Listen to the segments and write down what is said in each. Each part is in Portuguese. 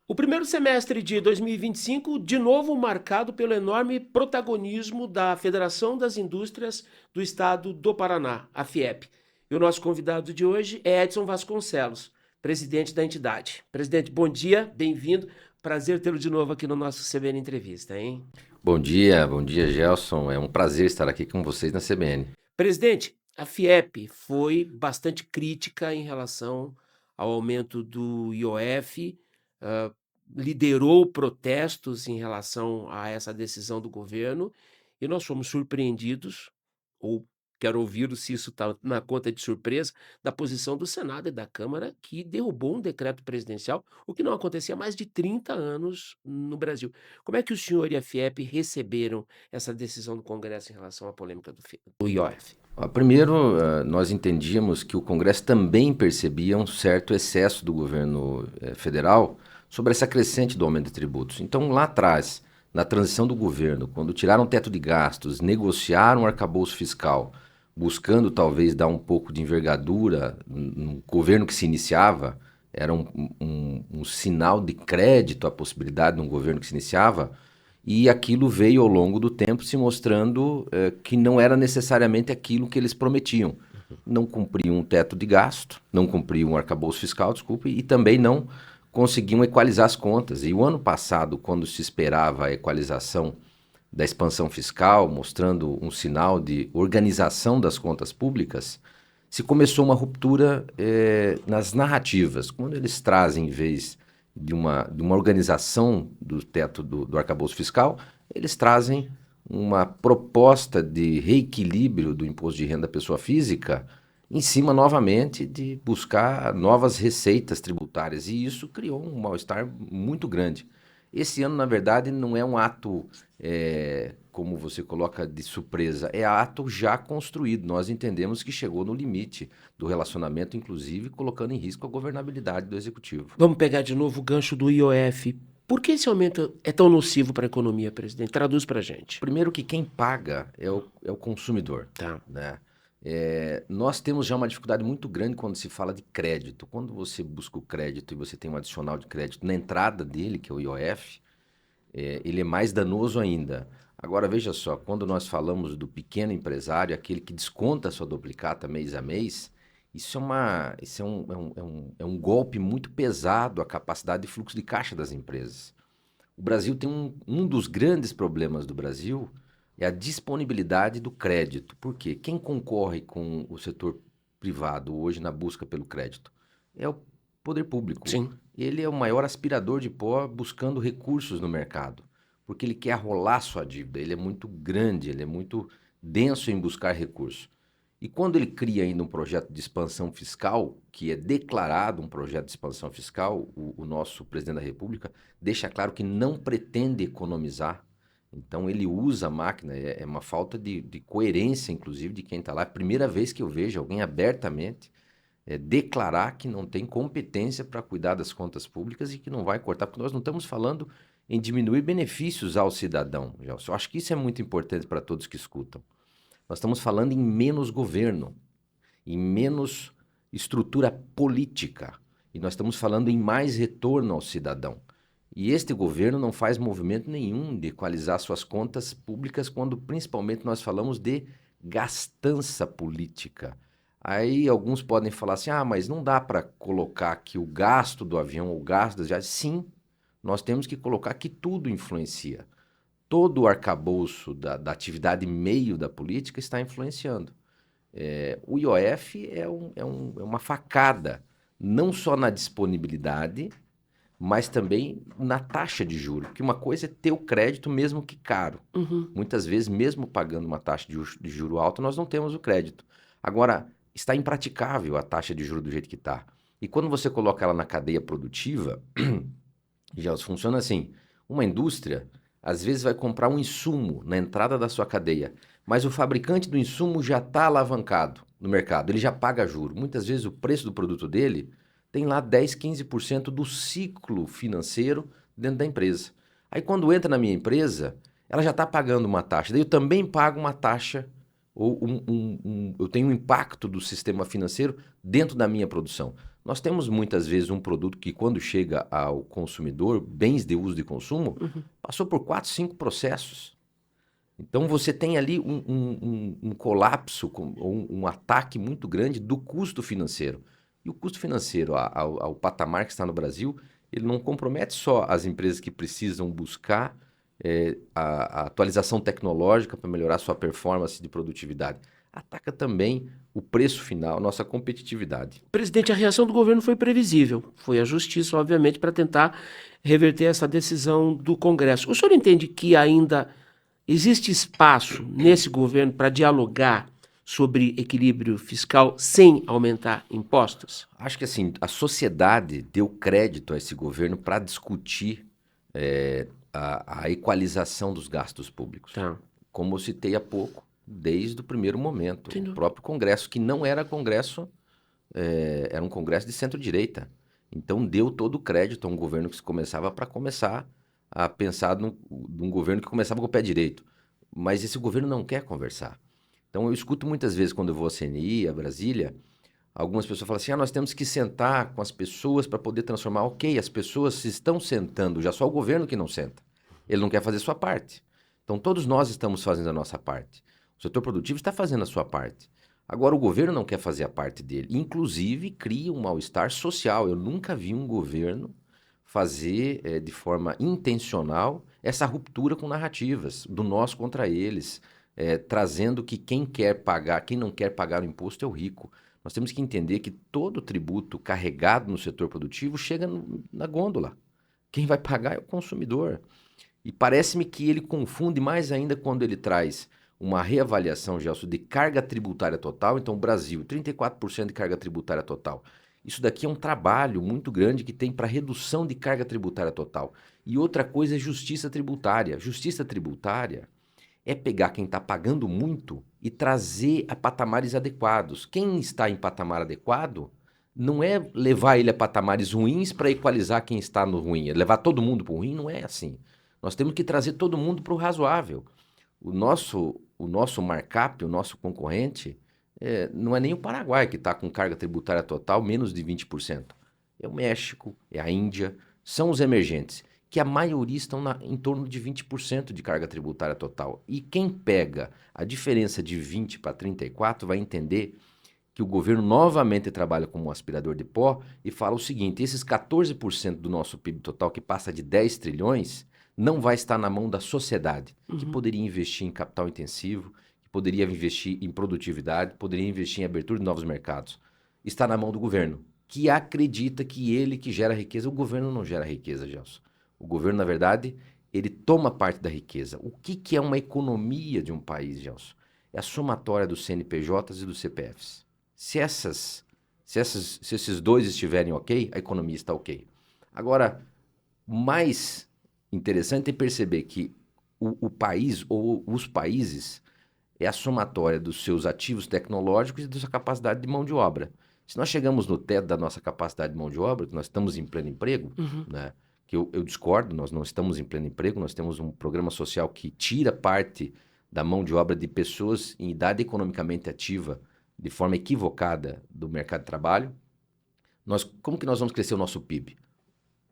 O primeiro semestre de 2025, de novo marcado pelo enorme protagonismo da Federação das Indústrias do Estado do Paraná, a FIEP. E o nosso convidado de hoje é Edson Vasconcelos, presidente da entidade. Presidente, bom dia, bem-vindo. Prazer tê-lo de novo aqui no nosso CBN Entrevista, hein? Bom dia, Gelson. É um prazer estar aqui com vocês na CBN. Presidente, a FIEP foi bastante crítica em relação ao aumento do IOF, liderou protestos em relação a essa decisão do governo e nós fomos surpreendidos, ou quero ouvir se isso está na conta de surpresa, da posição do Senado e da Câmara, que derrubou um decreto presidencial, o que não acontecia há mais de 30 anos no Brasil. Como é que o senhor e a FIEP receberam essa decisão do Congresso em relação à polêmica do IOF? Primeiro, nós entendíamos que o Congresso também percebia um certo excesso do governo federal sobre essa crescente do aumento de tributos. Então, lá atrás, na transição do governo, quando tiraram o teto de gastos, negociaram o arcabouço fiscal, buscando talvez dar um pouco de envergadura no governo que se iniciava, era um sinal de crédito à possibilidade de um governo que se iniciava, e aquilo veio ao longo do tempo se mostrando que não era necessariamente aquilo que eles prometiam. Não cumpriam um teto de gasto, não cumpriam um arcabouço fiscal, desculpe, e também não conseguiam equalizar as contas. E o ano passado, quando se esperava a equalização da expansão fiscal, mostrando um sinal de organização das contas públicas, se começou uma ruptura nas narrativas. Quando eles trazem, em vez de uma organização do teto do arcabouço fiscal, eles trazem uma proposta de reequilíbrio do imposto de renda à pessoa física em cima, novamente, de buscar novas receitas tributárias. E isso criou um mal-estar muito grande. Esse ano, na verdade, não é um ato, como você coloca, de surpresa, é ato já construído. Nós entendemos que chegou no limite do relacionamento, inclusive colocando em risco a governabilidade do Executivo. Vamos pegar de novo o gancho do IOF. Por que esse aumento é tão nocivo para a economia, presidente? Traduz para a gente. Primeiro que quem paga é o consumidor. Tá. Né? Nós temos já uma dificuldade muito grande quando se fala de crédito. Quando você busca o crédito e você tem um adicional de crédito na entrada dele, que é o IOF, ele é mais danoso ainda. Agora, veja só, quando nós falamos do pequeno empresário, aquele que desconta a sua duplicata mês a mês, isso é um golpe muito pesado à capacidade de fluxo de caixa das empresas. O Brasil tem um dos grandes problemas do Brasil é a disponibilidade do crédito. Por quê? Quem concorre com o setor privado hoje na busca pelo crédito? É o poder público. Sim. Ele é o maior aspirador de pó buscando recursos no mercado, porque ele quer arrolar sua dívida, ele é muito grande, ele é muito denso em buscar recursos. E quando ele cria ainda um projeto de expansão fiscal, que é declarado um projeto de expansão fiscal, o nosso presidente da República deixa claro que não pretende economizar. Então ele usa a máquina, é uma falta de coerência, inclusive, de quem está lá. É a primeira vez que eu vejo alguém abertamente declarar que não tem competência para cuidar das contas públicas e que não vai cortar, porque nós não estamos falando em diminuir benefícios ao cidadão. Eu acho que isso é muito importante para todos que escutam. Nós estamos falando em menos governo, em menos estrutura política. E nós estamos falando em mais retorno ao cidadão. E este governo não faz movimento nenhum de equalizar suas contas públicas quando principalmente nós falamos de gastança política. Aí alguns podem falar assim, mas não dá para colocar aqui o gasto do avião ou o gasto das viagens. Sim, nós temos que colocar que tudo influencia. Todo o arcabouço da atividade meio da política está influenciando. O IOF é uma facada, não só na disponibilidade, mas também na taxa de juros. Porque uma coisa é ter o crédito mesmo que caro. Uhum. Muitas vezes, mesmo pagando uma taxa de juro alta, nós não temos o crédito. Agora, está impraticável a taxa de juros do jeito que está. E quando você coloca ela na cadeia produtiva, já funciona assim. Uma indústria, às vezes, vai comprar um insumo na entrada da sua cadeia, mas o fabricante do insumo já está alavancado no mercado, ele já paga juro. Muitas vezes o preço do produto dele tem lá 10, 15% do ciclo financeiro dentro da empresa. Aí quando entra na minha empresa, ela já está pagando uma taxa, daí eu também pago uma taxa, ou eu tenho um impacto do sistema financeiro dentro da minha produção. Nós temos muitas vezes um produto que, quando chega ao consumidor, bens de uso e consumo, passou por 4, 5 processos. Então você tem ali um colapso, ou um ataque muito grande do custo financeiro. E o custo financeiro ao patamar que está no Brasil, ele não compromete só as empresas que precisam buscar a atualização tecnológica para melhorar sua performance de produtividade. Ataca também o preço final, nossa competitividade. Presidente, a reação do governo foi previsível. Foi a justiça, obviamente, para tentar reverter essa decisão do Congresso. O senhor entende que ainda existe espaço nesse governo para dialogar sobre equilíbrio fiscal sem aumentar impostos? Acho que assim, a sociedade deu crédito a esse governo para discutir a equalização dos gastos públicos. Tá. Como eu citei há pouco, desde o primeiro momento. Sem O dúvida. próprio Congresso, que não era Congresso, era um Congresso de centro-direita. Então deu todo o crédito a um governo que começava para começar a pensar num governo que começava com o pé direito. Mas esse governo não quer conversar. Então eu escuto muitas vezes quando eu vou à CNI, a Brasília, algumas pessoas falam assim, nós temos que sentar com as pessoas para poder transformar. Ok, as pessoas estão sentando, já só o governo que não senta. Ele não quer fazer sua parte. Então todos nós estamos fazendo a nossa parte. O setor produtivo está fazendo a sua parte. Agora o governo não quer fazer a parte dele. Inclusive cria um mal-estar social. Eu nunca vi um governo fazer de forma intencional essa ruptura com narrativas, do nós contra eles, trazendo que quem quer pagar, quem não quer pagar o imposto é o rico. Nós temos que entender que todo tributo carregado no setor produtivo chega na gôndola. Quem vai pagar é o consumidor. E parece-me que ele confunde mais ainda quando ele traz uma reavaliação, Gelson, de carga tributária total. Então, o Brasil, 34% de carga tributária total. Isso daqui é um trabalho muito grande que tem para redução de carga tributária total. E outra coisa é justiça tributária. Justiça tributária é pegar quem está pagando muito e trazer a patamares adequados. Quem está em patamar adequado não é levar ele a patamares ruins para equalizar quem está no ruim. É levar todo mundo para o ruim, não é assim. Nós temos que trazer todo mundo para o razoável. O nosso markup, o nosso concorrente, não é nem o Paraguai, que está com carga tributária total menos de 20%. É o México, é a Índia, são os emergentes, que a maioria estão em torno de 20% de carga tributária total. E quem pega a diferença de 20 para 34 vai entender que o governo novamente trabalha como um aspirador de pó e fala o seguinte, esses 14% do nosso PIB total, que passa de 10 trilhões, não vai estar na mão da sociedade, que poderia investir em capital intensivo, que poderia investir em produtividade, poderia investir em abertura de novos mercados. Está na mão do governo, que acredita que ele que gera riqueza. O governo não gera riqueza, Gelson. O governo, na verdade, ele toma parte da riqueza. O que é uma economia de um país, Gelson? É a somatória dos CNPJs e dos CPFs. Se esses dois estiverem ok, a economia está ok. Agora, mais interessante é perceber que o país ou os países é a somatória dos seus ativos tecnológicos e da sua capacidade de mão de obra. Se nós chegamos no teto da nossa capacidade de mão de obra, que nós estamos em pleno emprego, né, que eu discordo, nós não estamos em pleno emprego, nós temos um programa social que tira parte da mão de obra de pessoas em idade economicamente ativa de forma equivocada do mercado de trabalho. Como que nós vamos crescer o nosso PIB?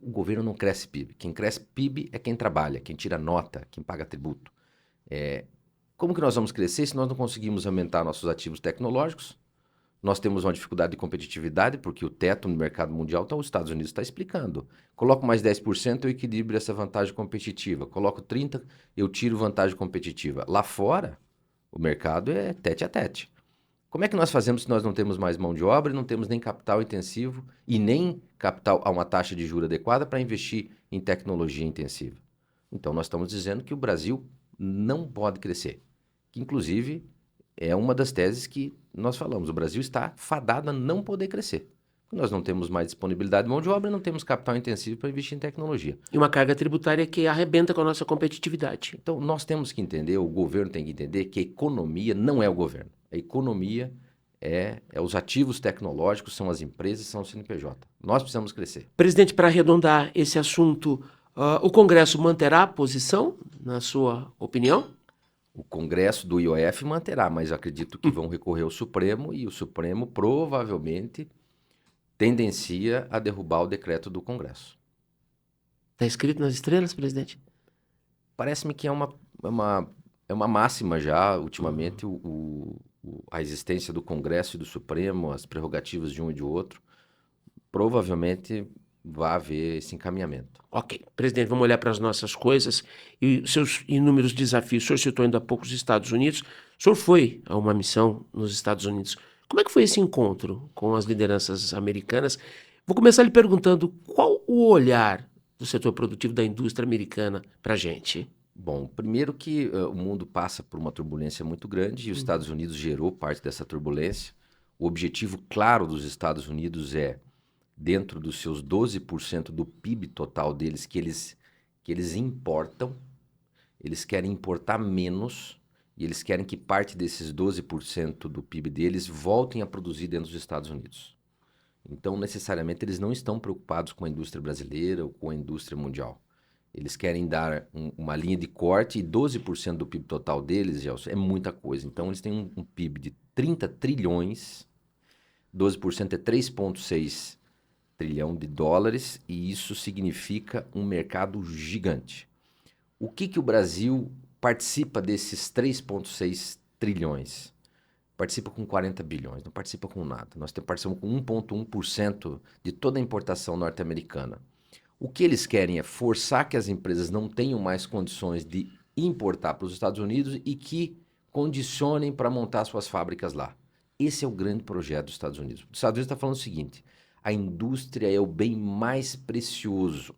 O governo não cresce PIB. Quem cresce PIB é quem trabalha, quem tira nota, quem paga tributo. Como que nós vamos crescer se nós não conseguimos aumentar nossos ativos tecnológicos? Nós temos uma dificuldade de competitividade, porque o teto no mercado mundial, os Estados Unidos está explicando. Coloco mais 10%, eu equilibro essa vantagem competitiva. Coloco 30%, eu tiro vantagem competitiva. Lá fora, o mercado é tete a tete. Como é que nós fazemos se nós não temos mais mão de obra e não temos nem capital intensivo e nem capital a uma taxa de juros adequada para investir em tecnologia intensiva? Então, nós estamos dizendo que o Brasil não pode crescer. Que, inclusive, é uma das teses que nós falamos. O Brasil está fadado a não poder crescer. Nós não temos mais disponibilidade de mão de obra, não temos capital intensivo para investir em tecnologia. E uma carga tributária que arrebenta com a nossa competitividade. Então, nós temos que entender, o governo tem que entender que a economia não é o governo. A economia é os ativos tecnológicos, são as empresas, são o CNPJ. Nós precisamos crescer. Presidente, para arredondar esse assunto, o Congresso manterá a posição, na sua opinião? O Congresso do IOF manterá, mas eu acredito que vão recorrer ao Supremo e o Supremo provavelmente tendencia a derrubar o decreto do Congresso. Está escrito nas estrelas, presidente? Parece-me que é uma máxima já, Uhum. ultimamente, a existência do Congresso e do Supremo, as prerrogativas de um e de outro, provavelmente vai haver esse encaminhamento. Ok. Presidente, vamos olhar para as nossas coisas e os seus inúmeros desafios. O senhor citou ainda há pouco os Estados Unidos. O senhor foi a uma missão nos Estados Unidos. Como é que foi esse encontro com as lideranças americanas? Vou começar lhe perguntando qual o olhar do setor produtivo da indústria americana para a gente? Bom, primeiro que o mundo passa por uma turbulência muito grande e os Uhum. Estados Unidos gerou parte dessa turbulência. O objetivo claro dos Estados Unidos é, dentro dos seus 12% do PIB total deles, que eles importam, eles querem importar menos e eles querem que parte desses 12% do PIB deles voltem a produzir dentro dos Estados Unidos. Então, necessariamente, eles não estão preocupados com a indústria brasileira ou com a indústria mundial. Eles querem dar uma linha de corte e 12% do PIB total deles, Gelson, é muita coisa. Então, eles têm um PIB de 30 trilhões, 12% é 3,6 trilhão de dólares, e isso significa um mercado gigante. O que o Brasil participa desses 3,6 trilhões? Participa com 40 bilhões, não participa com nada. Nós participamos com 1,1% de toda a importação norte-americana. O que eles querem é forçar que as empresas não tenham mais condições de importar para os Estados Unidos e que condicionem para montar suas fábricas lá. Esse é o grande projeto dos Estados Unidos. Os Estados Unidos está falando o seguinte: a indústria é o bem mais precioso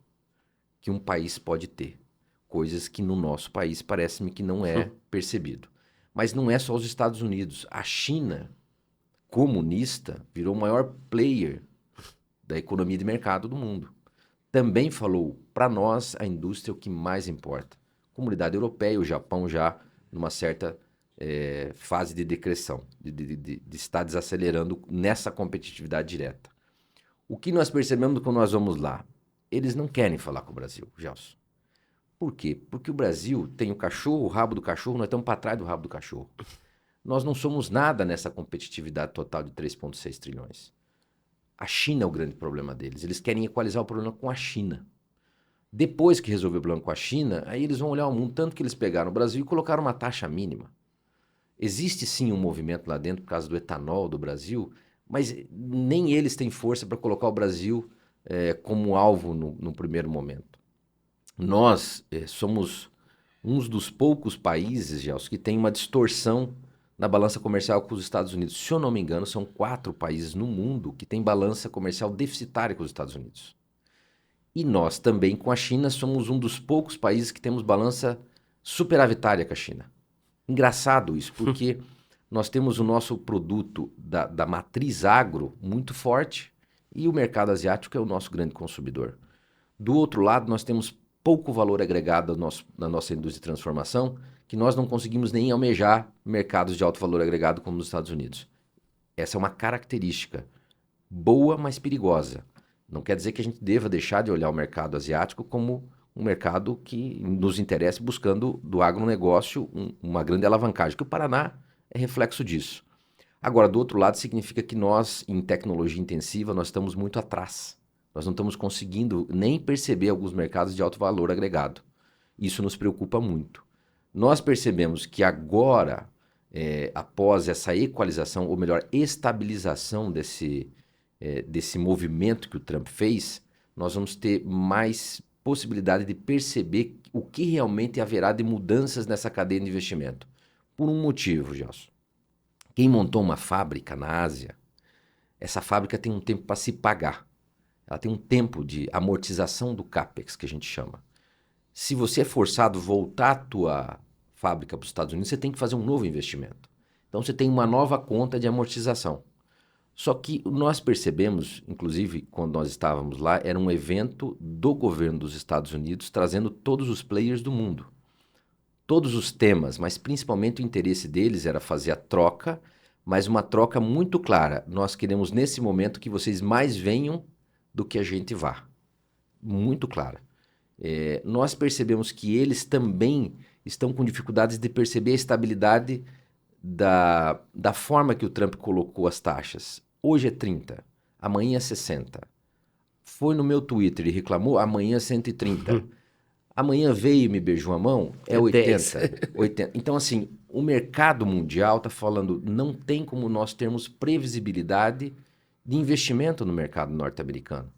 que um país pode ter. Coisas que no nosso país parece-me que não é percebido. Mas não é só os Estados Unidos. A China, comunista, virou o maior player da economia de mercado do mundo. Também falou, para nós, a indústria é o que mais importa. A comunidade europeia e o Japão já numa certa fase de decreção, de estar desacelerando nessa competitividade direta. O que nós percebemos quando nós vamos lá? Eles não querem falar com o Brasil, Gelson. Por quê? Porque o Brasil tem o cachorro, o rabo do cachorro, nós estamos para trás do rabo do cachorro. Nós não somos nada nessa competitividade total de 3,6 trilhões. A China é o grande problema deles. Eles querem equalizar o problema com a China. Depois que resolver o problema com a China, aí eles vão olhar o mundo, tanto que eles pegaram o Brasil e colocaram uma taxa mínima. Existe sim um movimento lá dentro por causa do etanol do Brasil, mas nem eles têm força para colocar o Brasil como alvo no primeiro momento. Nós somos uns dos poucos países, Gelson, que tem uma distorção na balança comercial com os Estados Unidos. Se eu não me engano, são 4 países no mundo que têm balança comercial deficitária com os Estados Unidos. E nós também, com a China, somos um dos poucos países que temos balança superavitária com a China. Engraçado isso, porque nós temos o nosso produto da matriz agro muito forte e o mercado asiático é o nosso grande consumidor. Do outro lado, nós temos pouco valor agregado na nossa indústria de transformação, que nós não conseguimos nem almejar mercados de alto valor agregado como nos Estados Unidos. Essa é uma característica boa, mas perigosa. Não quer dizer que a gente deva deixar de olhar o mercado asiático como um mercado que nos interessa buscando do agronegócio uma grande alavancagem, que o Paraná é reflexo disso. Agora, do outro lado, significa que nós, em tecnologia intensiva, nós estamos muito atrás. Nós não estamos conseguindo nem perceber alguns mercados de alto valor agregado. Isso nos preocupa muito. Nós percebemos que agora, após essa equalização, ou melhor, estabilização desse movimento que o Trump fez, nós vamos ter mais possibilidade de perceber o que realmente haverá de mudanças nessa cadeia de investimento. Por um motivo, Gelson. Quem montou uma fábrica na Ásia, essa fábrica tem um tempo para se pagar. Ela tem um tempo de amortização do CAPEX, que a gente chama. Se você é forçado a voltar a tua fábrica para os Estados Unidos, você tem que fazer um novo investimento. Então você tem uma nova conta de amortização. Só que nós percebemos, inclusive quando nós estávamos lá, era um evento do governo dos Estados Unidos trazendo todos os players do mundo. Todos os temas, mas principalmente o interesse deles era fazer a troca, mas uma troca muito clara. Nós queremos nesse momento que vocês mais venham do que a gente vá. Muito clara. Nós percebemos que eles também estão com dificuldades de perceber a estabilidade da forma que o Trump colocou as taxas. Hoje é 30, amanhã é 60. Foi no meu Twitter e reclamou, amanhã é 130. Amanhã veio e me beijou a mão, é 10. 80. Então, assim, o mercado mundial está falando, não tem como nós termos previsibilidade de investimento no mercado norte-americano.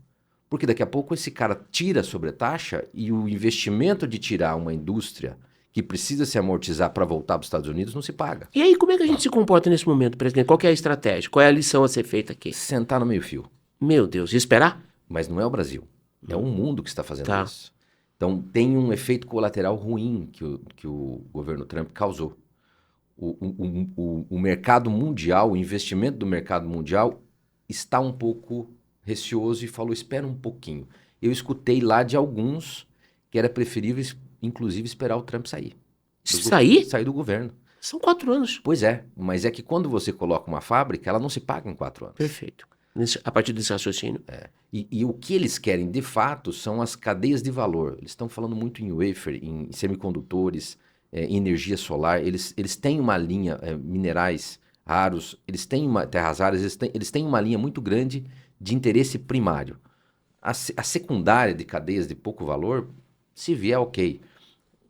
Porque daqui a pouco esse cara tira a sobretaxa e o investimento de tirar uma indústria que precisa se amortizar para voltar para os Estados Unidos não se paga. E aí, como é que a gente se comporta nesse momento, presidente? Qual que é a estratégia? Qual é a lição a ser feita aqui? Sentar no meio-fio. Meu Deus, e esperar? Mas não é o Brasil, é o mundo que está fazendo Tá. isso. Então tem um efeito colateral ruim que o governo Trump causou. O mercado mundial, o investimento do mercado mundial está um pouco receoso e falou, espera um pouquinho. Eu escutei lá de alguns que era preferível, inclusive, esperar o Trump sair. Sair? Sair do governo. São 4 anos. Pois é, mas é que quando você coloca uma fábrica, ela não se paga em 4 anos. Perfeito. A partir desse raciocínio. E o que eles querem, de fato, são as cadeias de valor. Eles estão falando muito em wafer, em semicondutores, em energia solar. Eles têm uma linha, minerais raros, eles têm terras raras, eles têm uma linha muito grande de interesse primário. A secundária de cadeias de pouco valor, se vier, ok.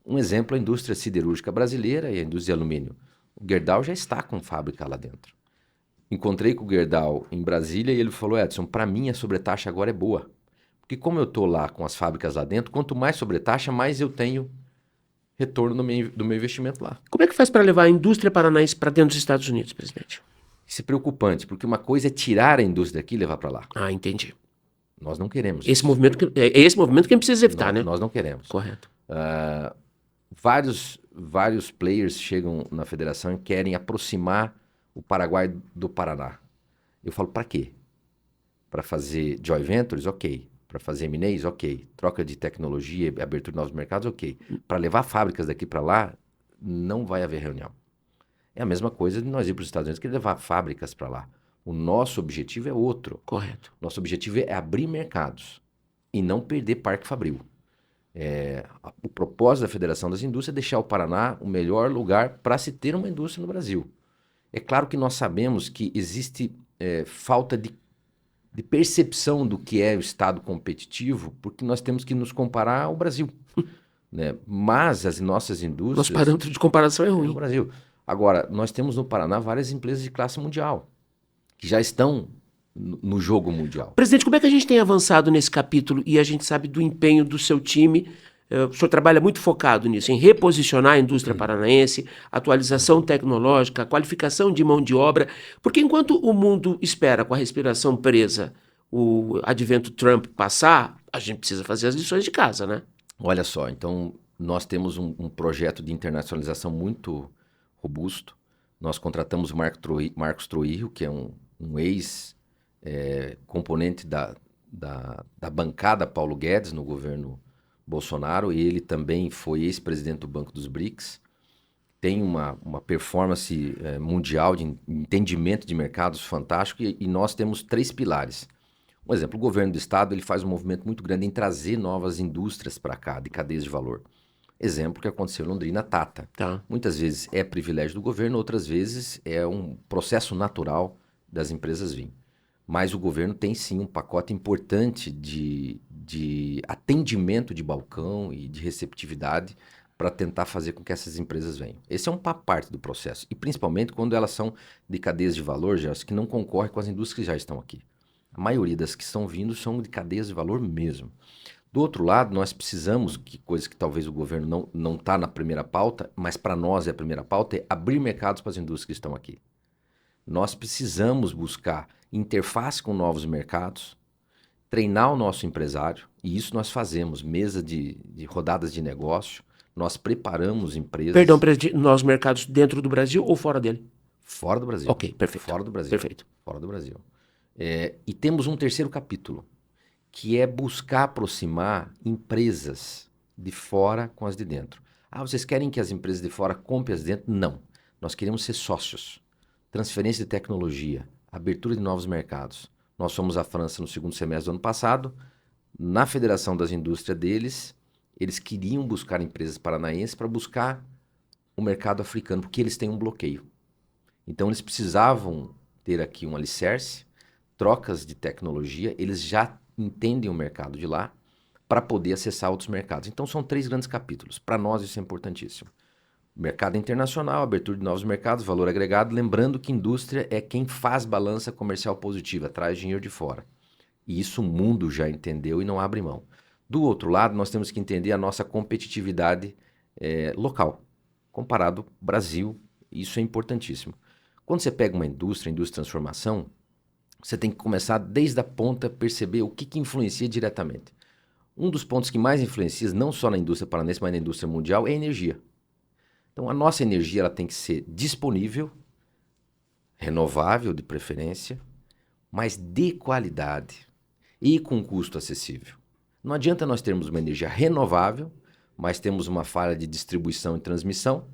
Um exemplo é a indústria siderúrgica brasileira e a indústria de alumínio. O Gerdau já está com fábrica lá dentro. Encontrei com o Gerdau em Brasília e ele falou, Edson, para mim a sobretaxa agora é boa. Porque como eu estou lá com as fábricas lá dentro, quanto mais sobretaxa, mais eu tenho retorno do meu investimento lá. Como é que faz para levar a indústria paranaense para dentro dos Estados Unidos, presidente? Isso é preocupante, porque uma coisa é tirar a indústria daqui e levar para lá. Ah, entendi. Nós não queremos Esse movimento é esse movimento que a gente precisa evitar, né? Nós não queremos. Correto. Vários players chegam na federação e querem aproximar o Paraguai do Paraná. Eu falo, para quê? Para fazer joint ventures? Ok. Para fazer M&As? Ok. Troca de tecnologia, abertura de novos mercados? Ok. Para levar fábricas daqui para lá, não vai haver reunião. É a mesma coisa de nós ir para os Estados Unidos que levar fábricas para lá. O nosso objetivo é outro. Correto. Nosso objetivo é abrir mercados e não perder Parque Fabril. O propósito da Federação das Indústrias é deixar o Paraná o melhor lugar para se ter uma indústria no Brasil. É claro que nós sabemos que existe falta de percepção do que é o Estado competitivo, porque nós temos que nos comparar ao Brasil. Né? Mas as nossas indústrias... Nosso parâmetro de comparação é É ruim. no Brasil. Agora, nós temos no Paraná várias empresas de classe mundial, que já estão no jogo mundial. Presidente, como é que a gente tem avançado nesse capítulo e a gente sabe do empenho do seu time? O senhor trabalha muito focado nisso, em reposicionar a indústria paranaense, atualização tecnológica, qualificação de mão de obra, porque enquanto o mundo espera com a respiração presa o advento Trump passar, a gente precisa fazer as lições de casa, né? Olha só, então nós temos um projeto de internacionalização muito robusto. Nós contratamos o Marcos Troillo, que é um ex-componente da bancada Paulo Guedes no governo Bolsonaro, e ele também foi ex-presidente do Banco dos BRICS, tem uma performance mundial de entendimento de mercados fantástico, e nós temos 3 pilares. Um exemplo, o governo do estado ele faz um movimento muito grande em trazer novas indústrias para cá, de cadeias de valor. Exemplo que aconteceu em Londrina, Tata. Tá. Muitas vezes é privilégio do governo, outras vezes é um processo natural das empresas virem. Mas o governo tem sim um pacote importante de atendimento de balcão e de receptividade para tentar fazer com que essas empresas venham. Esse é uma parte do processo. E principalmente quando elas são de cadeias de valor, já, que não concorrem com as indústrias que já estão aqui. A maioria das que estão vindo são de cadeias de valor mesmo. Do outro lado, nós precisamos, coisa que talvez o governo não está na primeira pauta, mas para nós é a primeira pauta, é abrir mercados para as indústrias que estão aqui. Nós precisamos buscar interface com novos mercados, treinar o nosso empresário, e isso nós fazemos, mesa de rodadas de negócio, nós preparamos empresas... Perdão, presidente, novos mercados dentro do Brasil ou fora dele? Fora do Brasil. Ok, perfeito. Fora do Brasil. Perfeito. Fora do Brasil. E temos um terceiro capítulo, que é buscar aproximar empresas de fora com as de dentro. Ah, vocês querem que as empresas de fora comprem as de dentro? Não. Nós queremos ser sócios. Transferência de tecnologia, abertura de novos mercados. Nós fomos à França no segundo semestre do ano passado. Na Federação das Indústrias deles, eles queriam buscar empresas paranaenses para buscar o mercado africano, porque eles têm um bloqueio. Então, eles precisavam ter aqui um alicerce trocas de tecnologia, eles já entendem o mercado de lá para poder acessar outros mercados. Então são 3 grandes capítulos. Para nós isso é importantíssimo. Mercado internacional, abertura de novos mercados, valor agregado. Lembrando que indústria é quem faz balança comercial positiva, traz dinheiro de fora. E isso o mundo já entendeu e não abre mão. Do outro lado, nós temos que entender a nossa competitividade local, comparado ao Brasil. Isso é importantíssimo. Quando você pega uma indústria de transformação, você tem que começar desde a ponta a perceber o que influencia diretamente. Um dos pontos que mais influencia, não só na indústria paranaense, mas na indústria mundial, é a energia. Então, a nossa energia ela tem que ser disponível, renovável de preferência, mas de qualidade e com custo acessível. Não adianta nós termos uma energia renovável, mas temos uma falha de distribuição e transmissão,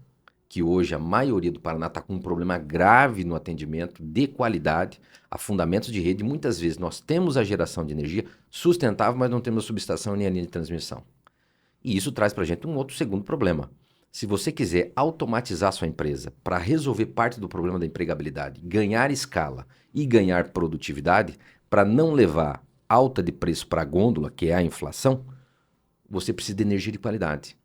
que hoje a maioria do Paraná está com um problema grave no atendimento de qualidade, a fundamentos de rede. Muitas vezes nós temos a geração de energia sustentável, mas não temos a subestação nem a linha de transmissão. E isso traz para a gente um outro segundo problema. Se você quiser automatizar sua empresa para resolver parte do problema da empregabilidade, ganhar escala e ganhar produtividade, para não levar alta de preço para a gôndola, que é a inflação, você precisa de energia de qualidade.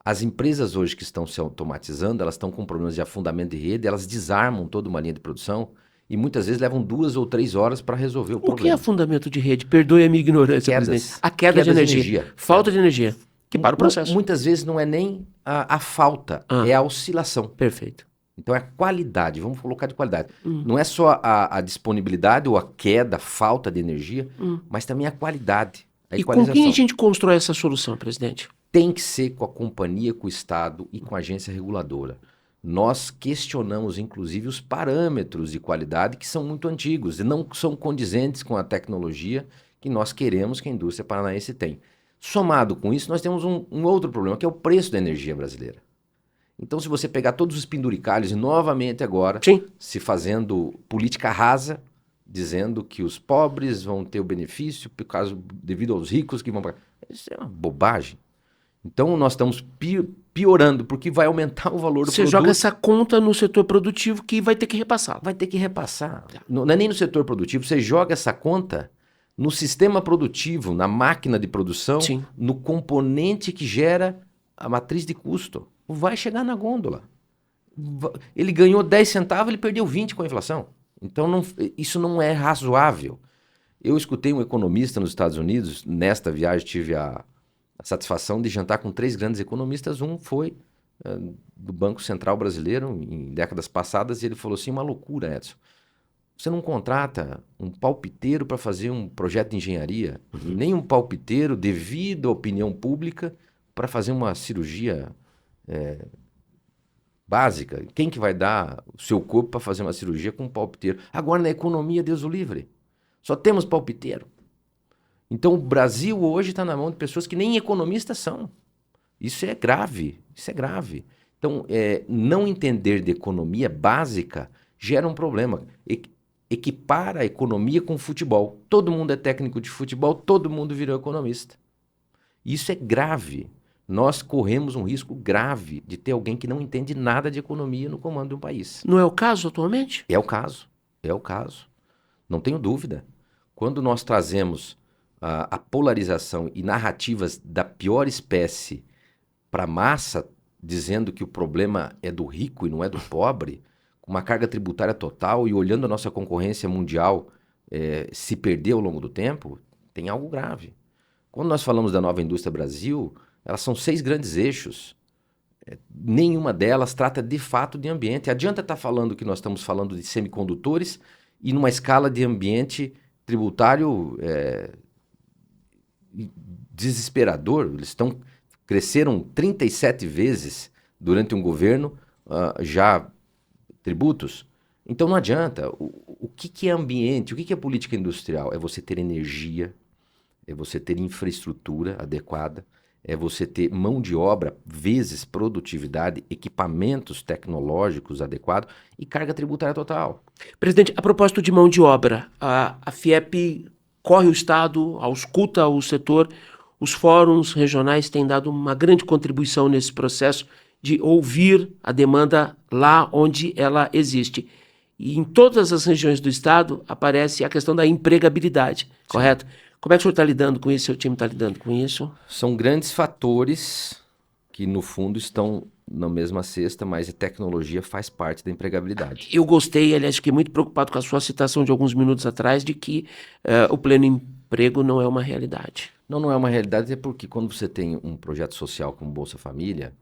As empresas hoje que estão se automatizando, elas estão com problemas de afundamento de rede, elas desarmam toda uma linha de produção e muitas vezes levam 2 ou 3 horas para resolver o problema. O que é afundamento de rede? Perdoe a minha ignorância, presidente. A queda de energia. Falta de energia. Que para o processo. Muitas vezes não é nem a falta, é a oscilação. Perfeito. Então é a qualidade, vamos colocar de qualidade. Não é só a disponibilidade ou a queda, a falta de energia, mas também a qualidade, a equalização. E com quem a gente constrói essa solução, presidente? Tem que ser com a companhia, com o Estado e com a agência reguladora. Nós questionamos, inclusive, os parâmetros de qualidade que são muito antigos e não são condizentes com a tecnologia que nós queremos que a indústria paranaense tenha. Somado com isso, nós temos um outro problema, que é o preço da energia brasileira. Então, se você pegar todos os penduricalhos e novamente agora se fazendo política rasa, dizendo que os pobres vão ter o benefício devido aos ricos que vão pagar. Isso é uma bobagem. Então, nós estamos piorando, porque vai aumentar o valor do produto. Você joga essa conta no setor produtivo que vai ter que repassar. Vai ter que repassar. Não é nem no setor produtivo, você joga essa conta no sistema produtivo, na máquina de produção, no componente que gera a matriz de custo. Vai chegar na gôndola. Ele ganhou 10 centavos, ele perdeu 20 com a inflação. Então, isso não é razoável. Eu escutei um economista nos Estados Unidos, nesta viagem tive a satisfação de jantar com 3 grandes economistas. Um foi do Banco Central Brasileiro, em décadas passadas, e ele falou assim, uma loucura, Edson. Você não contrata um palpiteiro para fazer um projeto de engenharia, nem um palpiteiro devido à opinião pública para fazer uma cirurgia básica. Quem que vai dar o seu corpo para fazer uma cirurgia com um palpiteiro? Agora, na economia, Deus o livre. Só temos palpiteiro. Então, o Brasil hoje está na mão de pessoas que nem economistas são. Isso é grave. Isso é grave. Então, não entender de economia básica gera um problema. Equipara a economia com o futebol. Todo mundo é técnico de futebol, todo mundo virou economista. Isso é grave. Nós corremos um risco grave de ter alguém que não entende nada de economia no comando de um país. Não é o caso atualmente? É o caso. É o caso. Não tenho dúvida. Quando nós trazemos a polarização e narrativas da pior espécie para a massa, dizendo que o problema é do rico e não é do pobre, com uma carga tributária total e olhando a nossa concorrência mundial se perder ao longo do tempo, tem algo grave. Quando nós falamos da Nova Indústria Brasil, elas são 6 grandes eixos. Nenhuma delas trata de fato de ambiente. Adianta estar falando que nós estamos falando de semicondutores e numa escala de ambiente tributário desesperador. Eles cresceram 37 vezes durante um governo já tributos. Então não adianta. O que é ambiente? O que é política industrial? É você ter energia, é você ter infraestrutura adequada, é você ter mão de obra, vezes produtividade, equipamentos tecnológicos adequados e carga tributária total. Presidente, a propósito de mão de obra, a FIEP corre o Estado, ausculta o setor, os fóruns regionais têm dado uma grande contribuição nesse processo de ouvir a demanda lá onde ela existe. e em todas as regiões do estado aparece a questão da empregabilidade, correto? Como é que o senhor está lidando com isso, seu time está lidando com isso? São grandes fatores que, no fundo, estão na mesma cesta, mas a tecnologia faz parte da empregabilidade. Eu gostei, aliás, fiquei muito preocupado com a sua citação de alguns minutos atrás de que o pleno emprego não é uma realidade. Não é uma realidade, é porque quando você tem um projeto social como Bolsa Família,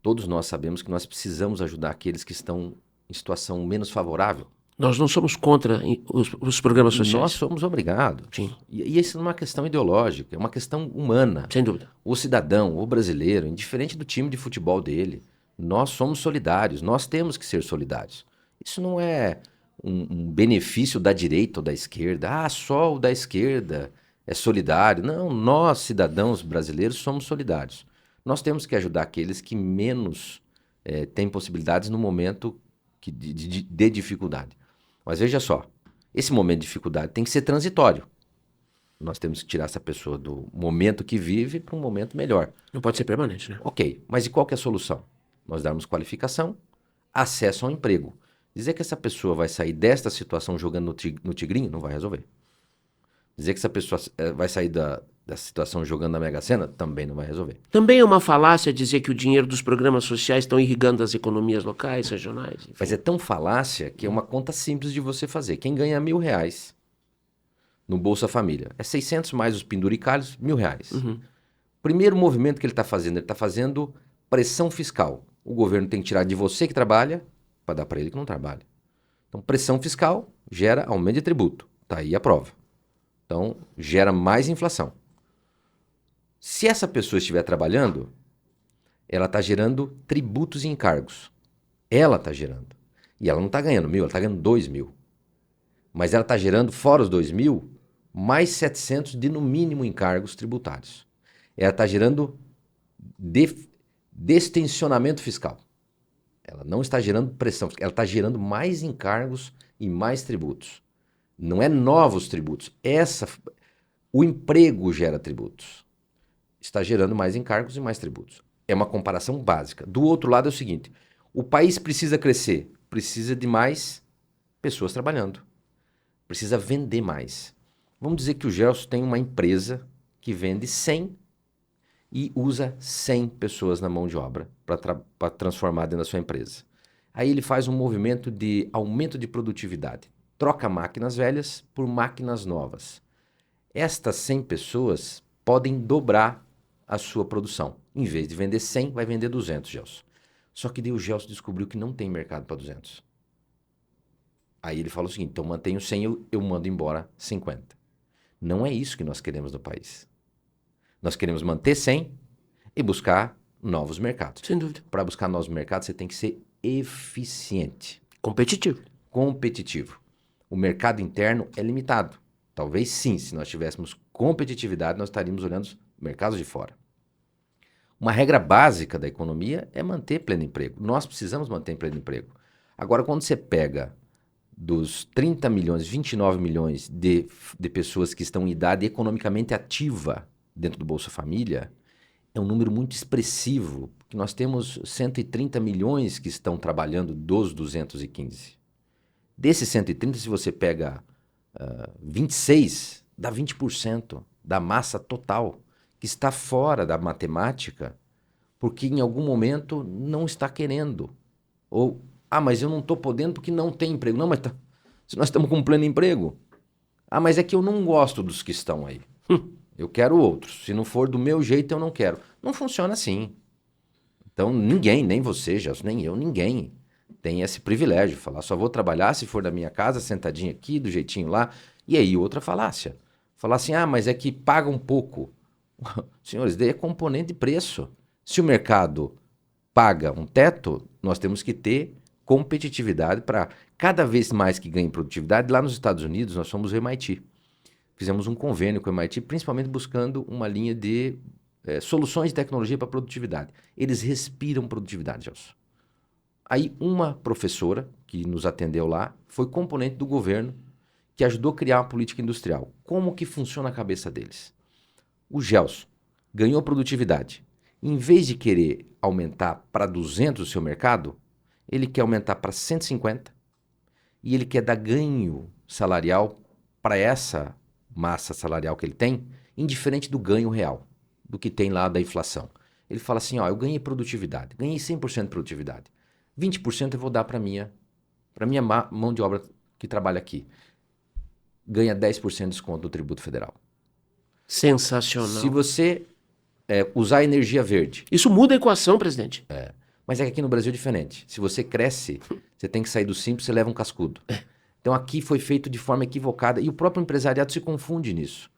todos nós sabemos que nós precisamos ajudar aqueles que estão em situação menos favorável. Nós não somos contra os programas sociais. Nós somos obrigados. Sim. E isso não é uma questão ideológica, é uma questão humana. Sem dúvida. O cidadão, o brasileiro, indiferente do time de futebol dele, nós somos solidários, nós temos que ser solidários. Isso não é um benefício da direita ou da esquerda. Ah, só o da esquerda é solidário. Não, nós, cidadãos brasileiros, somos solidários. Nós temos que ajudar aqueles que menos têm possibilidades no momento de dificuldade. Mas veja só, esse momento de dificuldade tem que ser transitório. Nós temos que tirar essa pessoa do momento que vive para um momento melhor. Não pode ser permanente, né? Ok, mas e qual que é a solução? Nós darmos qualificação, acesso ao emprego. Dizer que essa pessoa vai sair desta situação jogando no tigrinho, não vai resolver. Dizer que essa pessoa vai sair da situação jogando na Mega Sena, também não vai resolver. Também é uma falácia dizer que o dinheiro dos programas sociais estão irrigando as economias locais, regionais. Enfim. Mas é tão falácia que é uma conta simples de você fazer. Quem ganha R$1.000 no Bolsa Família, é 600 mais os penduricalhos, R$1.000. Uhum. Primeiro movimento que ele está fazendo pressão fiscal. O governo tem que tirar de você que trabalha para dar para ele que não trabalha. Então, pressão fiscal gera aumento de tributo. Está aí a prova. Então, gera mais inflação. Se essa pessoa estiver trabalhando, ela está gerando tributos e encargos. Ela está gerando. E ela não está ganhando 1.000, ela está ganhando 2.000. Mas ela está gerando, fora os 2.000, mais 700 de, no mínimo, encargos tributários. Ela está gerando destensionamento fiscal. Ela não está gerando pressão, ela está gerando mais encargos e mais tributos. Não é novos tributos. O emprego gera tributos. Está gerando mais encargos e mais tributos. É uma comparação básica. Do outro lado é o seguinte, o país precisa crescer, precisa de mais pessoas trabalhando. Precisa vender mais. Vamos dizer que o Gelson tem uma empresa que vende 100 e usa 100 pessoas na mão de obra para transformar dentro da sua empresa. Aí ele faz um movimento de aumento de produtividade. Troca máquinas velhas por máquinas novas. Estas 100 pessoas podem dobrar a sua produção. Em vez de vender 100, vai vender 200, Gelson. Só que daí o Gelson descobriu que não tem mercado para 200. Aí ele fala o seguinte, então mantenho 100, eu mando embora 50. Não é isso que nós queremos no país. Nós queremos manter 100 e buscar novos mercados. Sem dúvida. Para buscar novos mercados, você tem que ser eficiente. Competitivo. Competitivo. O mercado interno é limitado. Talvez sim, se nós tivéssemos competitividade, nós estaríamos olhando os mercados de fora. Uma regra básica da economia é manter pleno emprego. Nós precisamos manter pleno emprego. Agora, quando você pega dos 30 milhões, 29 milhões de pessoas que estão em idade economicamente ativa dentro do Bolsa Família, é um número muito expressivo, porque nós temos 130 milhões que estão trabalhando dos 215. Desses 130, se você pega 26, dá 20% da massa total, que está fora da matemática, porque em algum momento não está querendo. Ou, mas eu não estou podendo porque não tem emprego. Não, mas se nós estamos com um pleno emprego. Mas é que eu não gosto dos que estão aí. Eu quero outros. Se não for do meu jeito, eu não quero. Não funciona assim. Então, ninguém, nem você, Gelson, nem eu, ninguém tem esse privilégio de falar, só vou trabalhar se for da minha casa, sentadinho aqui, do jeitinho lá. E aí, outra falácia. Falar assim, mas é que paga um pouco. Senhores, daí é componente de preço. Se o mercado paga um teto, nós temos que ter competitividade para cada vez mais que ganhe produtividade. Lá nos Estados Unidos, nós somos o MIT. Fizemos um convênio com o MIT, principalmente buscando uma linha de soluções de tecnologia para produtividade. Eles respiram produtividade, Gelson. Aí uma professora que nos atendeu lá foi componente do governo que ajudou a criar uma política industrial. Como que funciona a cabeça deles? O Gelson ganhou produtividade. Em vez de querer aumentar para 200 o seu mercado, ele quer aumentar para 150 e ele quer dar ganho salarial para essa massa salarial que ele tem, indiferente do ganho real, do que tem lá da inflação. Ele fala assim, ó, eu ganhei produtividade, ganhei 100% de produtividade. 20% eu vou dar para minha mão de obra que trabalha aqui. Ganha 10% de desconto do tributo federal. Sensacional. Se você usar energia verde. Isso muda a equação, presidente. Mas é que aqui no Brasil é diferente. Se você cresce, você tem que sair do simples, você leva um cascudo. Então aqui foi feito de forma equivocada e o próprio empresariado se confunde nisso.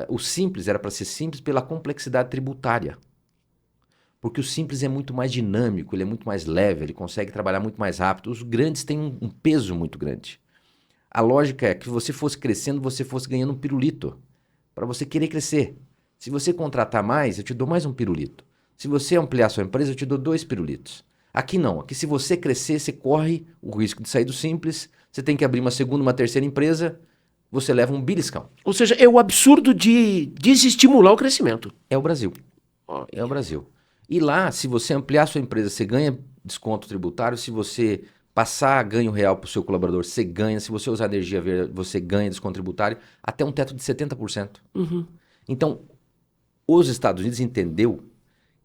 O simples era para ser simples pela complexidade tributária. Porque o simples é muito mais dinâmico, ele é muito mais leve, ele consegue trabalhar muito mais rápido. Os grandes têm um peso muito grande. A lógica é que se você fosse crescendo, você fosse ganhando um pirulito para você querer crescer. Se você contratar mais, eu te dou mais um pirulito. Se você ampliar sua empresa, eu te dou 2 pirulitos. Aqui não. Aqui se você crescer, você corre o risco de sair do simples, você tem que abrir uma segunda, uma terceira empresa, você leva um beliscão. Ou seja, é o absurdo de desestimular o crescimento. É o Brasil. É o Brasil. E lá, se você ampliar sua empresa, você ganha desconto tributário. Se você passar ganho real para o seu colaborador, você ganha. Se você usar energia verde, você ganha desconto tributário. Até um teto de 70%. Então, os Estados Unidos entendeu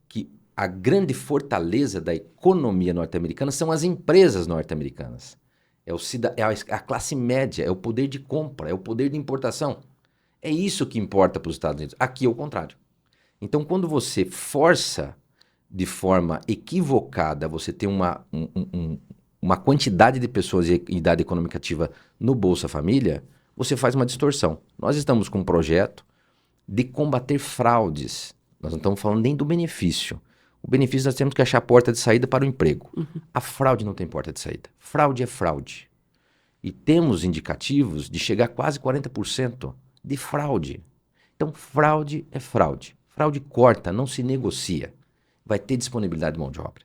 que a grande fortaleza da economia norte-americana são as empresas norte-americanas. É a classe média, é o poder de compra, é o poder de importação. É isso que importa para os Estados Unidos. Aqui é o contrário. Então, quando você força de forma equivocada, você tem uma quantidade de pessoas em idade econômica ativa no Bolsa Família, você faz uma distorção. Nós estamos com um projeto de combater fraudes. Nós não estamos falando nem do benefício. O benefício nós temos que achar a porta de saída para o emprego. A fraude não tem porta de saída. Fraude é fraude. E temos indicativos de chegar a quase 40% de fraude. Então, fraude é fraude. Fraude corta, não se negocia. Vai ter disponibilidade de mão de obra.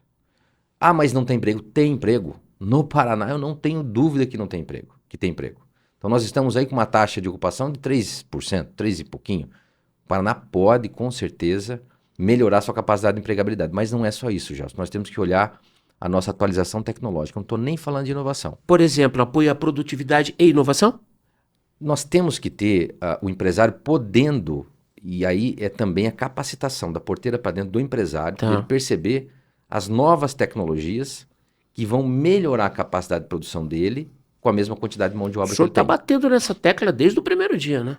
Ah, mas não tem emprego? Tem emprego. No Paraná, eu não tenho dúvida que não tem emprego, que tem emprego. Então, nós estamos aí com uma taxa de ocupação de 3%, 3 e pouquinho. O Paraná pode, com certeza, melhorar sua capacidade de empregabilidade. Mas não é só isso, Gelson. Nós temos que olhar a nossa atualização tecnológica. Eu não estou nem falando de inovação. Por exemplo, apoio à produtividade e inovação? Nós temos que ter o empresário podendo, e aí é também a capacitação da porteira para dentro do empresário, para ele perceber as novas tecnologias que vão melhorar a capacidade de produção dele com a mesma quantidade de mão de obra que ele tem. O senhor está batendo nessa tecla desde o primeiro dia, né?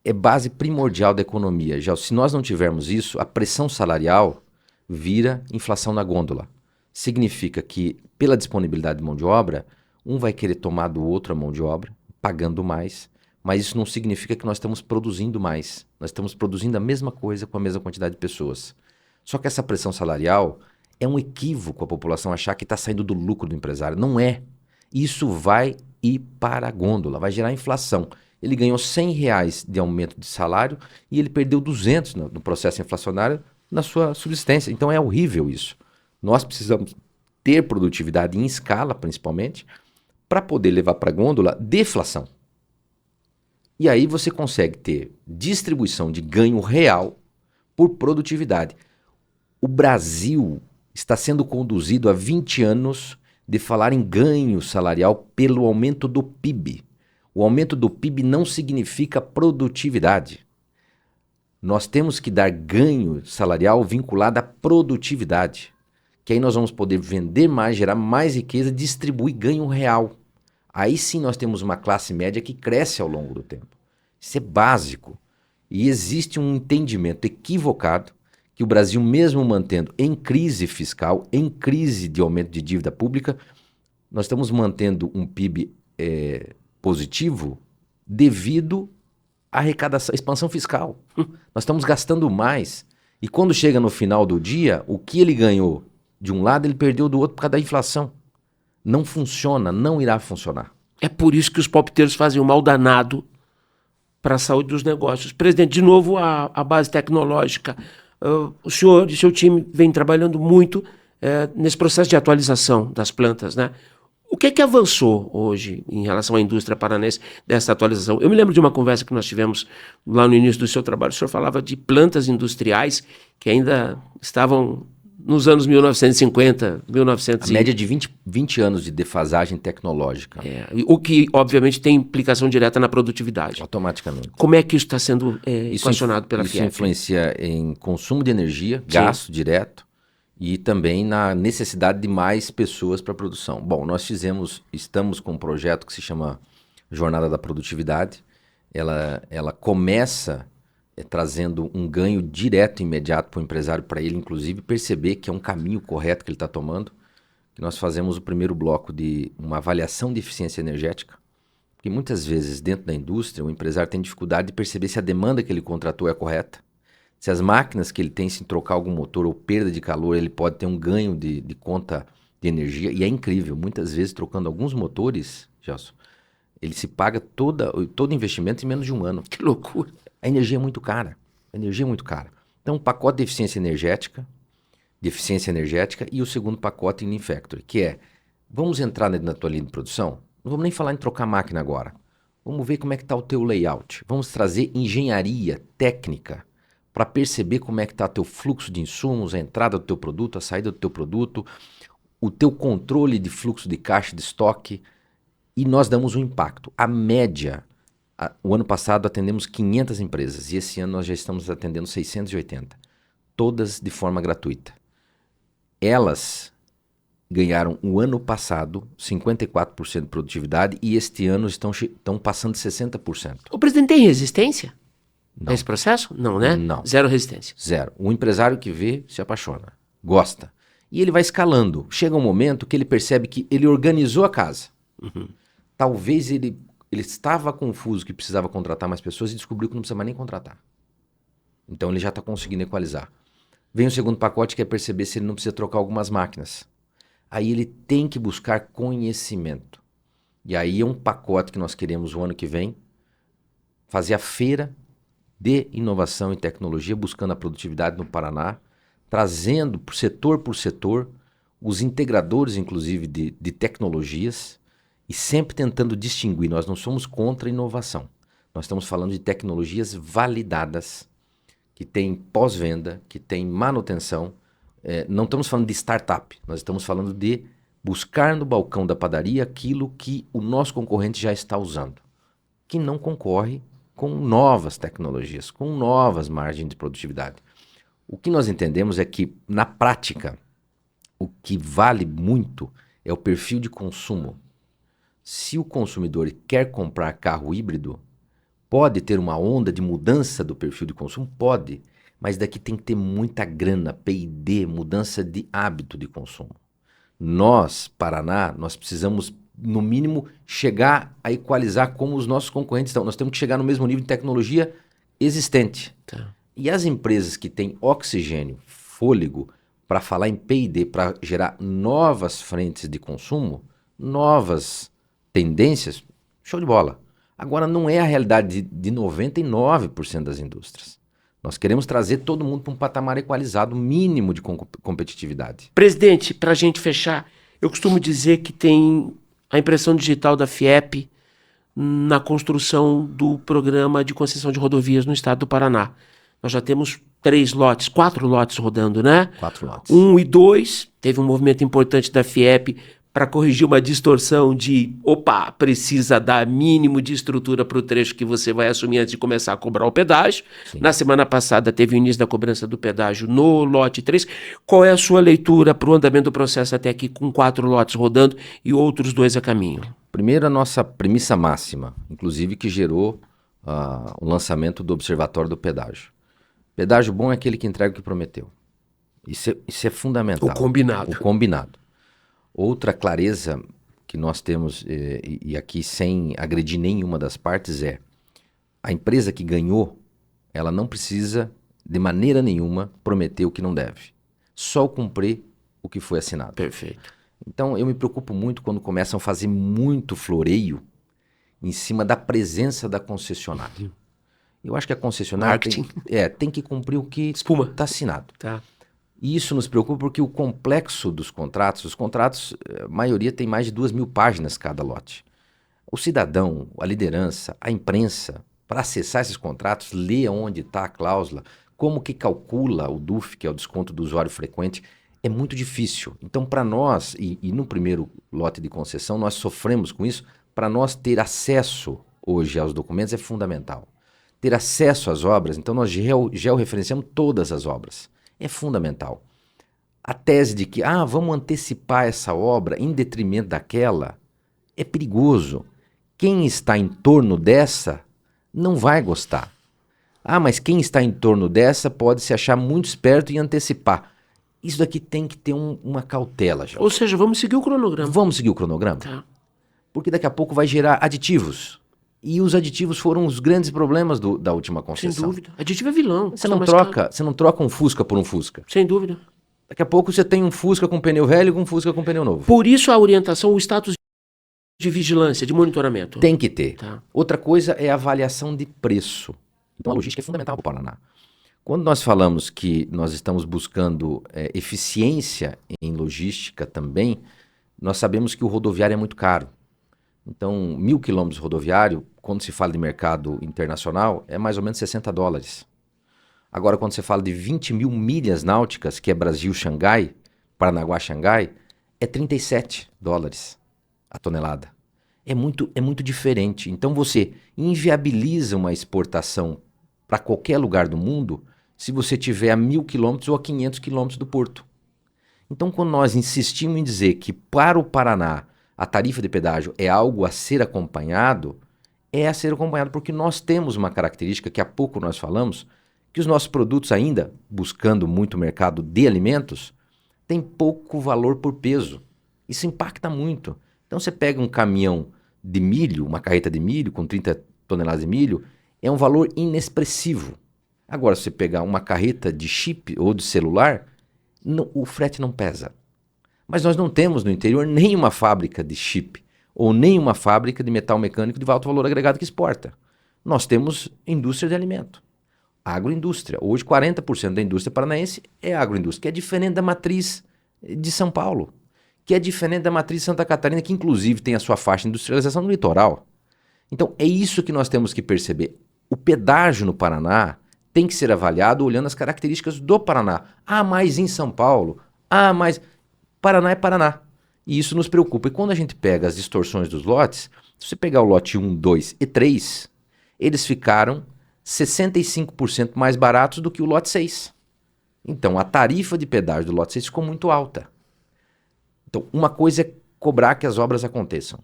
É base primordial da economia. Já, se nós não tivermos isso, a pressão salarial vira inflação na gôndola. Significa que, pela disponibilidade de mão de obra, um vai querer tomar do outro a mão de obra, pagando mais, mas isso não significa que nós estamos produzindo mais. Nós estamos produzindo a mesma coisa com a mesma quantidade de pessoas. Só que essa pressão salarial é um equívoco a população achar que está saindo do lucro do empresário. Não é. Isso vai ir para a gôndola, vai gerar inflação. Ele ganhou R$100 de aumento de salário e ele perdeu 200 no processo inflacionário na sua subsistência. Então é horrível isso. Nós precisamos ter produtividade em escala, principalmente, para poder levar para a gôndola deflação. E aí você consegue ter distribuição de ganho real por produtividade. O Brasil está sendo conduzido há 20 anos de falar em ganho salarial pelo aumento do PIB. O aumento do PIB não significa produtividade. Nós temos que dar ganho salarial vinculado à produtividade, que aí nós vamos poder vender mais, gerar mais riqueza, distribuir ganho real. Aí sim nós temos uma classe média que cresce ao longo do tempo. Isso é básico. E existe um entendimento equivocado que o Brasil, mesmo mantendo em crise fiscal, em crise de aumento de dívida pública, nós estamos mantendo um PIB positivo devido à arrecadação, expansão fiscal. Nós estamos gastando mais. E quando chega no final do dia, o que ele ganhou de um lado, ele perdeu do outro por causa da inflação. Não funciona, não irá funcionar. É por isso que os palpiteiros fazem um mal danado para a saúde dos negócios. Presidente, de novo, a base tecnológica. O senhor e seu time vem trabalhando muito nesse processo de atualização das plantas, né? O que é que avançou hoje em relação à indústria paranaense dessa atualização? Eu me lembro de uma conversa que nós tivemos lá no início do seu trabalho. O senhor falava de plantas industriais que ainda estavam nos anos 1950, A 1900 média de 20 anos de defasagem tecnológica, o que, obviamente, tem implicação direta na produtividade. automaticamente. Como é que isso está sendo Isso, equacionado pela isso FIEP? influencia em consumo de energia, gasto direto, e também na necessidade de mais pessoas para a produção. Bom, estamos com um projeto que se chama Jornada da Produtividade. Ela começa trazendo um ganho direto e imediato para o empresário, para ele, inclusive, perceber que é um caminho correto que ele está tomando. Nós fazemos o primeiro bloco de uma avaliação de eficiência energética, porque muitas vezes, dentro da indústria, o empresário tem dificuldade de perceber se a demanda que ele contratou é correta, se as máquinas que ele tem, se trocar algum motor ou perda de calor, ele pode ter um ganho de conta de energia. E é incrível, muitas vezes, trocando alguns motores, Gelson, ele se paga todo investimento em menos de um ano. Que loucura. A energia é muito cara. A energia é muito cara. Então, um pacote de eficiência energética e o segundo pacote em Lean Factory, que é, vamos entrar na tua linha de produção? Não vamos nem falar em trocar máquina agora. Vamos ver como é que está o teu layout. Vamos trazer engenharia técnica para perceber como é que está o teu fluxo de insumos, a entrada do teu produto, a saída do teu produto, o teu controle de fluxo de caixa de estoque, e nós damos um impacto. A média, o ano passado atendemos 500 empresas e esse ano nós já estamos atendendo 680, todas de forma gratuita. Elas ganharam o ano passado 54% de produtividade e este ano estão passando de 60%. O presidente tem resistência Não. a esse processo? Não, né? Não. Zero resistência. Zero. O empresário que vê se apaixona, gosta. E ele vai escalando. Chega um momento que ele percebe que ele organizou a casa. Talvez ele estava confuso que precisava contratar mais pessoas e descobriu que não precisa mais nem contratar. Então ele já está conseguindo equalizar. Vem o segundo pacote que é perceber se ele não precisa trocar algumas máquinas. Aí ele tem que buscar conhecimento. E aí é um pacote que nós queremos o ano que vem fazer a feira de inovação e tecnologia, buscando a produtividade no Paraná, trazendo por setor, os integradores, inclusive, de tecnologias, e sempre tentando distinguir. Nós não somos contra a inovação. Nós estamos falando de tecnologias validadas, que têm pós-venda, que têm manutenção. Não estamos falando de startup, nós estamos falando de buscar no balcão da padaria aquilo que o nosso concorrente já está usando, que não concorre com novas tecnologias, com novas margens de produtividade. O que nós entendemos é que, na prática, o que vale muito é o perfil de consumo. Se o consumidor quer comprar carro híbrido, pode ter uma onda de mudança do perfil de consumo? Pode, mas daqui tem que ter muita grana, P&D, mudança de hábito de consumo. Nós, Paraná, nós precisamos, no mínimo, chegar a equalizar como os nossos concorrentes estão. Nós temos que chegar no mesmo nível de tecnologia existente. Tá. E as empresas que têm oxigênio, fôlego, para falar em P&D, para gerar novas frentes de consumo, novas tendências, show de bola. Agora, não é a realidade de 99% das indústrias. Nós queremos trazer todo mundo para um patamar equalizado, mínimo de competitividade. Presidente, para a gente fechar, eu costumo dizer que tem a impressão digital da FIEP na construção do programa de concessão de rodovias no estado do Paraná. Nós já temos 4 lotes rodando, né? 4 lotes. 1 e 2, teve um movimento importante da FIEP para corrigir uma distorção de, precisa dar mínimo de estrutura para o trecho que você vai assumir antes de começar a cobrar o pedágio. Sim. Na semana passada teve o início da cobrança do pedágio no lote 3. Qual é a sua leitura para o andamento do processo até aqui com 4 lotes rodando e outros 2 a caminho? Primeiro, a nossa premissa máxima, inclusive que gerou o lançamento do Observatório do Pedágio. Pedágio bom é aquele que entrega o que prometeu. Isso é fundamental. O combinado. O combinado. Outra clareza que nós temos, e aqui sem agredir nenhuma das partes, é a empresa que ganhou, ela não precisa, de maneira nenhuma, prometer o que não deve. Só cumprir o que foi assinado. Perfeito. Então, eu me preocupo muito quando começam a fazer muito floreio em cima da presença da concessionária. Eu acho que a concessionária tem que cumprir o que está assinado. Tá. E isso nos preocupa porque o complexo dos contratos, a maioria tem mais de 2.000 páginas cada lote. O cidadão, a liderança, a imprensa, para acessar esses contratos, lê onde está a cláusula, como que calcula o DUF, que é o desconto do usuário frequente. é muito difícil. Então, para nós, e no primeiro lote de concessão, nós sofremos com isso, para nós ter acesso hoje aos documentos é fundamental. Ter acesso às obras, então nós georreferenciamos todas as obras. É fundamental. A tese de que, vamos antecipar essa obra em detrimento daquela, é perigoso. Quem está em torno dessa não vai gostar. Mas quem está em torno dessa pode se achar muito esperto e antecipar. Isso daqui tem que ter uma cautela, já. Ou seja, vamos seguir o cronograma. Vamos seguir o cronograma? Tá. Porque daqui a pouco vai gerar aditivos. E os aditivos foram os grandes problemas da última concessão. Sem dúvida. Aditivo é vilão. Você não troca um Fusca por um Fusca. Sem dúvida. Daqui a pouco você tem um Fusca com pneu velho e um Fusca com pneu novo. Por isso a orientação, o status de vigilância, de monitoramento. Tem que ter. Tá. Outra coisa é a avaliação de preço. Então a logística é fundamental para o Paraná. Quando nós falamos que nós estamos buscando eficiência em logística também, nós sabemos que o rodoviário é muito caro. Então, 1.000 quilômetros rodoviário, quando se fala de mercado internacional, é mais ou menos $60. Agora, quando você fala de 20 mil milhas náuticas, que é Brasil-Xangai, Paranaguá-Xangai, é $37 a tonelada. É muito diferente. Então, você inviabiliza uma exportação para qualquer lugar do mundo se você tiver a 1.000 quilômetros ou a 500 quilômetros do porto. Então, quando nós insistimos em dizer que para o Paraná a tarifa de pedágio é algo a ser acompanhado, porque nós temos uma característica que há pouco nós falamos, que os nossos produtos ainda, buscando muito mercado de alimentos, têm pouco valor por peso. Isso impacta muito. Então você pega um caminhão de milho, uma carreta de milho com 30 toneladas de milho, é um valor inexpressivo. Agora, se você pegar uma carreta de chip ou de celular, o frete não pesa. Mas nós não temos no interior nenhuma fábrica de chip ou nenhuma fábrica de metal mecânico de alto valor agregado que exporta. Nós temos indústria de alimento, agroindústria. Hoje 40% da indústria paranaense é agroindústria, que é diferente da matriz de São Paulo, que é diferente da matriz de Santa Catarina, que inclusive tem a sua faixa de industrialização no litoral. Então é isso que nós temos que perceber. O pedágio no Paraná tem que ser avaliado olhando as características do Paraná. Mas em São Paulo, mas... Paraná é Paraná. E isso nos preocupa. E quando a gente pega as distorções dos lotes, se você pegar o lote 1, 2 e 3, eles ficaram 65% mais baratos do que o lote 6. Então, a tarifa de pedágio do lote 6 ficou muito alta. Então, uma coisa é cobrar que as obras aconteçam.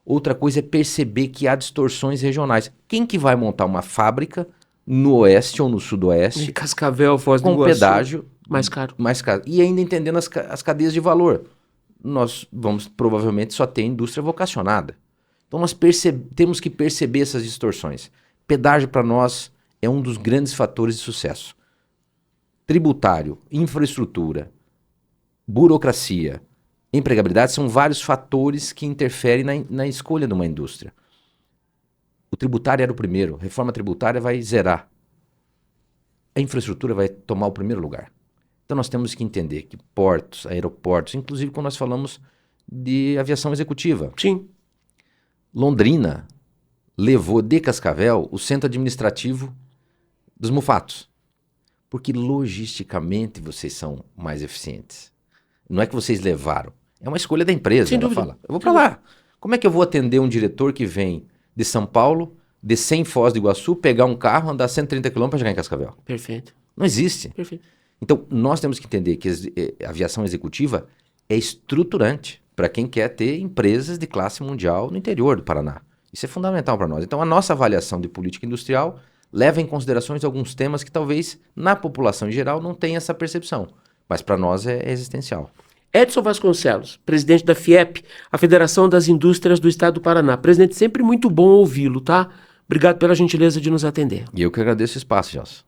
Outra coisa é perceber que há distorções regionais. Quem que vai montar uma fábrica no oeste ou no sudoeste em Cascavel, Foz do com Iguaçu, pedágio mais caro. E ainda entendendo as cadeias de valor. Nós vamos provavelmente só ter indústria vocacionada. Então nós temos que perceber essas distorções. Pedágio para nós é um dos grandes fatores de sucesso. Tributário, infraestrutura, burocracia, empregabilidade são vários fatores que interferem na escolha de uma indústria. O tributário era o primeiro, reforma tributária vai zerar. A infraestrutura vai tomar o primeiro lugar. Então nós temos que entender que portos, aeroportos, inclusive quando nós falamos de aviação executiva. Sim. Londrina levou de Cascavel o centro administrativo dos Mufatos. Porque logisticamente vocês são mais eficientes. Não é que vocês levaram, é uma escolha da empresa. Ela fala, eu vou para lá. Como é que eu vou atender um diretor que vem de São Paulo, descer em Foz do Iguaçu, pegar um carro, andar 130 km para chegar em Cascavel? Perfeito. Não existe. Perfeito. Então, nós temos que entender que a aviação executiva é estruturante para quem quer ter empresas de classe mundial no interior do Paraná. Isso é fundamental para nós. Então, a nossa avaliação de política industrial leva em considerações alguns temas que talvez na população em geral não tenha essa percepção, mas para nós é existencial. Edson Vasconcelos, presidente da FIEP, a Federação das Indústrias do Estado do Paraná. Presidente, sempre muito bom ouvi-lo, tá? Obrigado pela gentileza de nos atender. E eu que agradeço o espaço, Gelson.